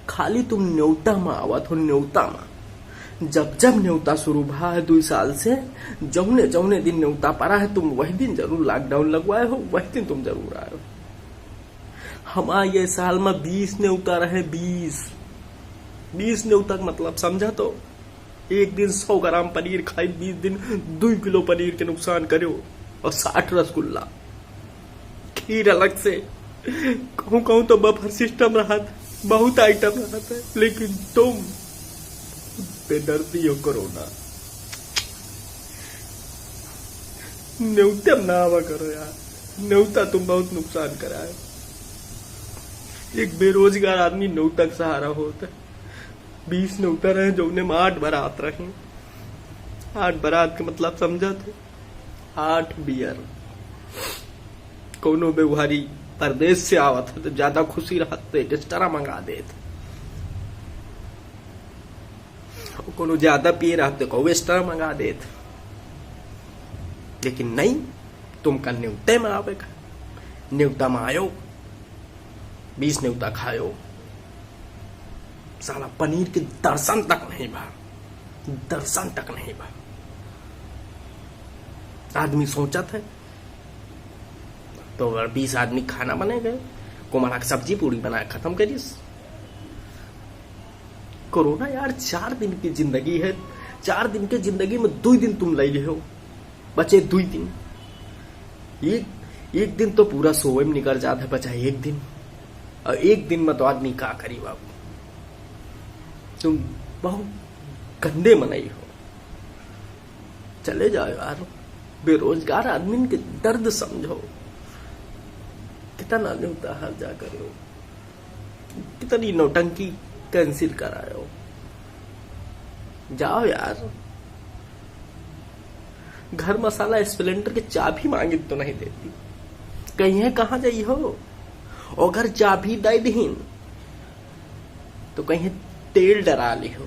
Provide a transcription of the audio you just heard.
खाली तुम न्योता में आवत हो, न्योता में। जब जब न्योता शुरू भा है 2 साल से, जौने जौने दिन न्योता पड़ा है तुम वही दिन जरूर लॉकडाउन लगवाए हो, वही दिन तुम जरूर आए हो। हमारा ये साल में 20 न्योता रहे, 20 न्योता का मतलब समझा तो? एक दिन 100 ग्राम पनीर खाई, 20 दिन 2 किलो पनीर के नुकसान करो, और 60 रसगुल्ला, खीर अलग से। कहूँ कहूँ तो बफर सिस्टम रहा था, बहुत आइटम रहा था, लेकिन तुम बेदर्दी हो कोरोना। न्योता ना आवा करो यार, न्योता तुम बहुत नुकसान करा है। एक बेरोजगार आदमी न्योता का सहारा होता है। 20 न्योता रहे जो उन्हें 8 बारात रहे। 8 बारात का मतलब समझा थे? 8 बियर। कोनो व्यवहारी परदेश से आवत है तो ज्यादा खुशी रहते एक्स्ट्रा मंगा देते, कोनो ज्यादा पिए रहते को एक्स्ट्रा मंगा देते। लेकिन नहीं, तुम कल न्योते में आवेगा, न्योता में आयो, 20 न्योता खायो, साला पनीर के दर्शन तक नहीं भा, दर्शन तक नहीं भा। आदमी सोचा था तो अगर 20 आदमी खाना बने गए, कोमला की सब्जी पूरी बनाए खत्म करिस। कोरोना यार 4 दिन की जिंदगी है, 4 दिन की जिंदगी में 2 दिन तुम ले रहे हो, बचे 2 दिन। एक दिन तो पूरा सोए में निकल जाता है, बचा 1 दिन, और 1 दिन में तो आदमी क्या करी बाबू। तुम बहुत गंदे मनाई हो, चले जाओ यार। बेरोजगार आदमी के दर्द समझो, कितना न्योता हार जा करो, कितनी नौटंकी कैंसिल करायो। जाओ यार, घर मसाला स्प्लेंडर की चाबी मांगी तो नहीं देती, कहीं है कहां जाई हो। अगर चाबी दे दीन तो कहीं तेल डरा ली हो।